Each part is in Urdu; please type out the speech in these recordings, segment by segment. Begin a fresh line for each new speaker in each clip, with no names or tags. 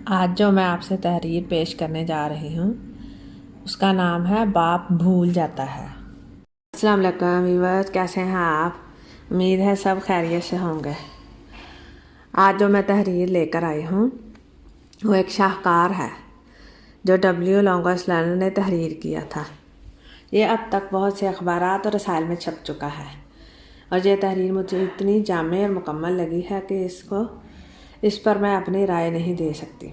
آج جو میں آپ سے تحریر پیش کرنے جا رہی ہوں اس کا نام ہے باپ بھول جاتا ہے۔ السلام علیکم ویورز، کیسے ہیں آپ؟ امید ہے سب خیریت سے ہوں گے۔ آج جو میں تحریر لے کر آئی ہوں وہ ایک شاہکار ہے جو ڈبلیو لانگسٹ لرنر نے تحریر کیا تھا۔ یہ اب تک بہت سے اخبارات اور رسائل میں چھپ چکا ہے اور یہ تحریر مجھے اتنی جامع اور مکمل لگی ہے کہ اس پر میں اپنی رائے نہیں دے سکتی۔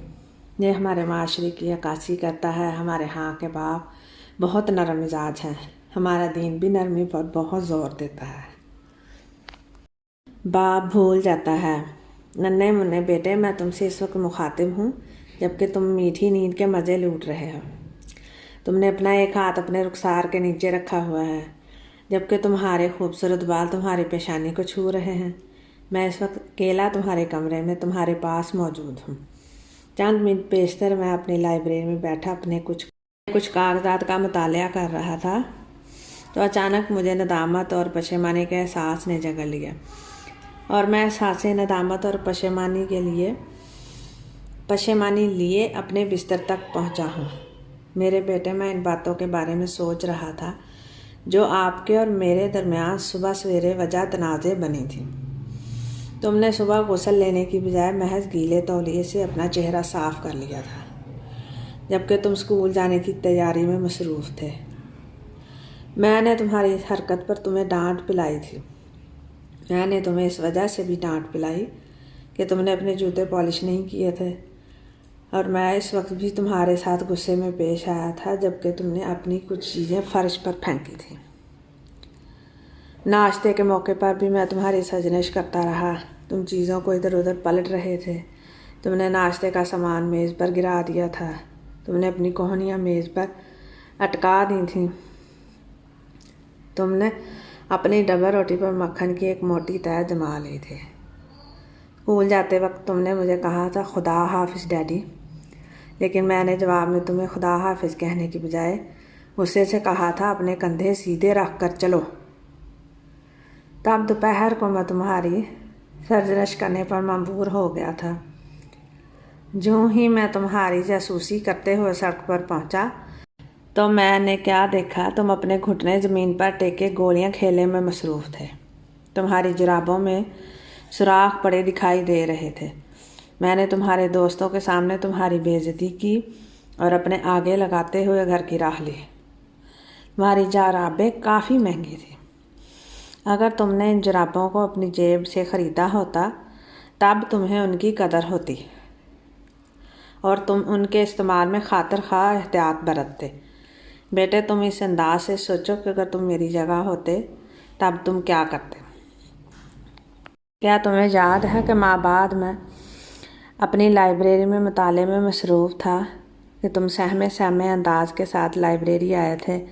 یہ ہمارے معاشرے کی عکاسی کرتا ہے۔ ہمارے ہاں کے باپ بہت نرم مزاج ہیں۔ ہمارا دین بھی نرمی پر بہت زور دیتا ہے۔ باپ بھول جاتا ہے۔ ننھے منھے بیٹے، میں تم سے اس وقت مخاطب ہوں جبکہ تم میٹھی نیند کے مزے لوٹ رہے ہو۔ تم نے اپنا ایک ہاتھ اپنے رخسار کے نیچے رکھا ہوا ہے جبکہ تمہارے خوبصورت بال تمہاری پیشانی کو چھو رہے ہیں۔ میں اس وقت اکیلا تمہارے کمرے میں تمہارے پاس موجود ہوں۔ چند منٹ پیشتر میں اپنی لائبریری میں بیٹھا اپنے کچھ کاغذات کا مطالعہ کر رہا تھا تو اچانک مجھے ندامت اور پشیمانی کے احساس نے جگہ لیا اور میں احساس ندامت اور پشیمانی لیے اپنے بستر تک پہنچا ہوں۔ میرے بیٹے، میں ان باتوں کے بارے میں سوچ رہا تھا جو آپ کے اور میرے درمیان صبح سویرے وجہ تنازع بنی تھی۔ تم نے صبح غسل لینے کی بجائے محض گیلے تولیے سے اپنا چہرہ صاف کر لیا تھا جبکہ تم اسکول جانے کی تیاری میں مصروف تھے۔ میں نے تمہاری اس حرکت پر تمہیں ڈانٹ پلائی تھی۔ میں نے تمہیں اس وجہ سے بھی ڈانٹ پلائی کہ تم نے اپنے جوتے پالش نہیں کیے تھے اور میں اس وقت بھی تمہارے ساتھ غصے میں پیش آیا تھا جبکہ تم نے اپنی کچھ چیزیں فرش پر پھینکی تھیں۔ ناشتے کے موقع پر بھی میں تمہاری سرزنش کرتا رہا۔ تم چیزوں کو ادھر ادھر پلٹ رہے تھے۔ تم نے ناشتے کا سامان میز پر گرا دیا تھا۔ تم نے اپنی کوہنیاں میز پر اٹکا دی تھیں۔ تم نے اپنی ڈبل روٹی پر مکھن کی ایک موٹی تہہ جما لی تھی۔ اسکول جاتے وقت تم نے مجھے کہا تھا خدا حافظ ڈیڈی، لیکن میں نے جواب میں تمہیں خدا حافظ کہنے کی بجائے غصے سے کہا تھا اپنے کندھے سیدھے رکھ کر چلو۔ تب دوپہر کو میں تمہاری سرزنش کرنے پر مجبور ہو گیا تھا۔ جوں ہی میں تمہاری جاسوسی کرتے ہوئے سڑک پر پہنچا تو میں نے کیا دیکھا، تم اپنے گھٹنے زمین پر ٹیکے گولیاں کھیلنے میں مصروف تھے۔ تمہاری جرابوں میں سوراخ پڑے دکھائی دے رہے تھے۔ میں نے تمہارے دوستوں کے سامنے تمہاری بے عزتی کی اور اپنے آگے لگاتے ہوئے گھر کی راہ لی۔ تمہاری جرابیں کافی مہنگی تھیں۔ اگر تم نے ان جرابوں کو اپنی جیب سے خریدا ہوتا تب تمہیں ان کی قدر ہوتی اور تم ان کے استعمال میں خاطر خواہ احتیاط برتتے۔ بیٹے، تم اس انداز سے سوچو کہ اگر تم میری جگہ ہوتے تب تم کیا کرتے۔ کیا تمہیں یاد ہے کہ ماہ بعد میں اپنی لائبریری میں مطالعے میں مصروف تھا کہ تم سہمے انداز کے ساتھ لائبریری آئے تھے؟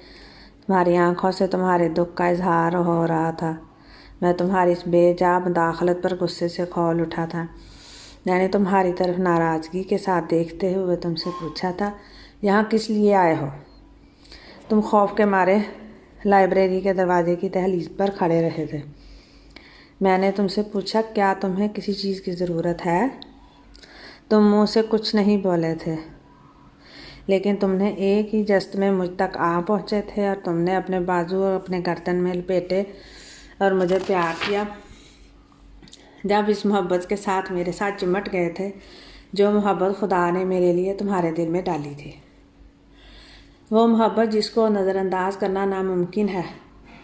تمہاری آنکھوں سے تمہارے دکھ کا اظہار ہو رہا تھا۔ میں تمہاری اس بے جا مداخلت پر غصے سے کھول اٹھا تھا۔ میں نے تمہاری طرف ناراضگی کے ساتھ دیکھتے ہوئے تم سے پوچھا تھا یہاں کس لیے آئے ہو؟ تم خوف کے مارے لائبریری کے دروازے کی دہلیز پر کھڑے رہے تھے۔ میں نے تم سے پوچھا کیا تمہیں کسی چیز کی ضرورت ہے؟ تم منہ سے کچھ نہیں بولے تھے لیکن تم نے ایک ہی جست میں مجھ تک آ پہنچے تھے اور تم نے اپنے بازو اور اپنے گردن میں لپیٹے اور مجھے پیار کیا۔ جب اس محبت کے ساتھ میرے ساتھ چمٹ گئے تھے جو محبت خدا نے میرے لیے تمہارے دل میں ڈالی تھی، وہ محبت جس کو نظر انداز کرنا ناممکن ہے،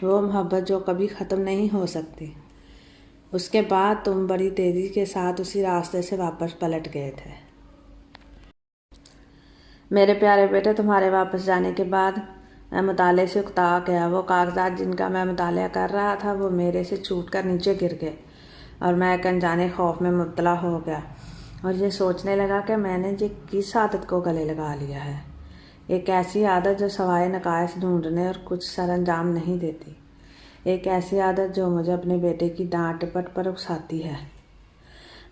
وہ محبت جو کبھی ختم نہیں ہو سکتی، اس کے بعد تم بڑی تیزی کے ساتھ اسی راستے سے واپس پلٹ گئے تھے۔ میرے پیارے بیٹے، تمہارے واپس جانے کے بعد میں مطالعے سے اکتا گیا۔ وہ کاغذات جن کا میں مطالعہ کر رہا تھا وہ میرے سے چھوٹ کر نیچے گر گئے اور میں ایک انجانے خوف میں مبتلا ہو گیا اور یہ سوچنے لگا کہ میں نے یہ کس عادت کو گلے لگا لیا ہے، ایک ایسی عادت جو سوائے نقائص ڈھونڈنے اور کچھ سر انجام نہیں دیتی، ایک ایسی عادت جو مجھے اپنے بیٹے کی ڈانٹ ڈپٹ پر اکساتی ہے۔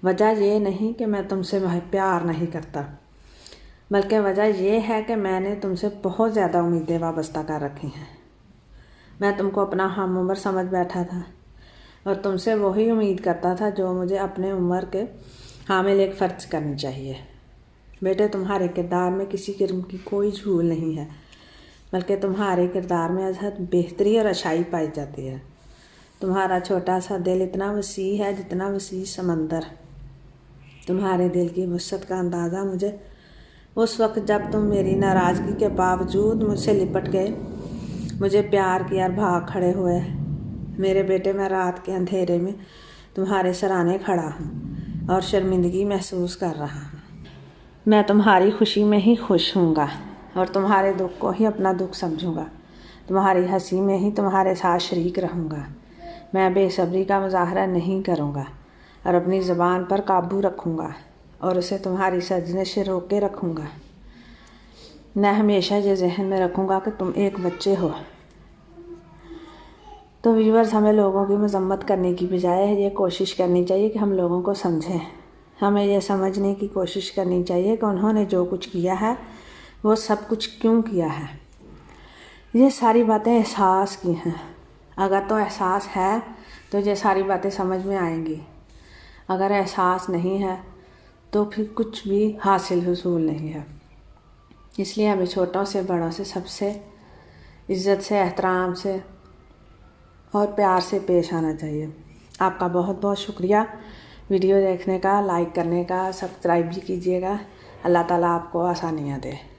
وجہ یہ نہیں کہ میں تم سے پیار نہیں کرتا، بلکہ وجہ یہ ہے کہ میں نے تم سے بہت زیادہ امیدیں وابستہ کر رکھی ہیں۔ میں تم کو اپنا ہم عمر سمجھ بیٹھا تھا اور تم سے وہی امید کرتا تھا جو مجھے اپنے عمر کے حامل ایک فرد کرنی چاہیے۔ بیٹے تمہارے کردار میں کسی قسم کی کوئی جھول نہیں ہے، بلکہ تمہارے کردار میں ازحد بہتری اور اچھائی پائی جاتی ہے۔ تمہارا چھوٹا سا دل اتنا وسیع ہے جتنا وسیع سمندر۔ تمہارے دل کی وسعت کا اندازہ مجھے اس وقت جب تم میری ناراضگی کے باوجود مجھ سے لپٹ گئے، مجھے پیار کیا اور بھاگ کھڑے ہوئے۔ میرے بیٹے، میں رات کے اندھیرے میں تمہارے سرانے کھڑا ہوں اور شرمندگی محسوس کر رہا ہوں۔ میں تمہاری خوشی میں ہی خوش ہوں گا اور تمہارے دکھ کو ہی اپنا دکھ سمجھوں گا، تمہاری ہنسی میں ہی تمہارے ساتھ شریک رہوں گا۔ میں بے صبری کا مظاہرہ نہیں کروں گا اور اپنی زبان پر قابو رکھوں گا اور اسے تمہاری سرزنش سے روک کے رکھوں گا۔ میں ہمیشہ یہ ذہن میں رکھوں گا کہ تم ایک بچے ہو۔ تو ویورز، ہمیں لوگوں کی مذمت کرنے کی بجائے یہ کوشش کرنی چاہیے کہ ہم لوگوں کو سمجھیں۔ ہمیں یہ سمجھنے کی کوشش کرنی چاہیے کہ انہوں نے جو کچھ کیا ہے وہ سب کچھ کیوں کیا ہے۔ یہ ساری باتیں احساس کی ہیں۔ اگر تو احساس ہے تو یہ ساری باتیں سمجھ میں آئیں گی، اگر احساس نہیں ہے تو پھر کچھ بھی حاصل حصول نہیں ہے۔ اس لیے ہمیں چھوٹوں سے بڑوں سے سب سے عزت سے، احترام سے اور پیار سے پیش آنا چاہیے۔ آپ کا بہت بہت شکریہ ویڈیو دیکھنے کا، لائک کرنے کا، سبسکرائب بھی کیجیے گا۔ اللہ تعالیٰ آپ کو آسانیاں دے۔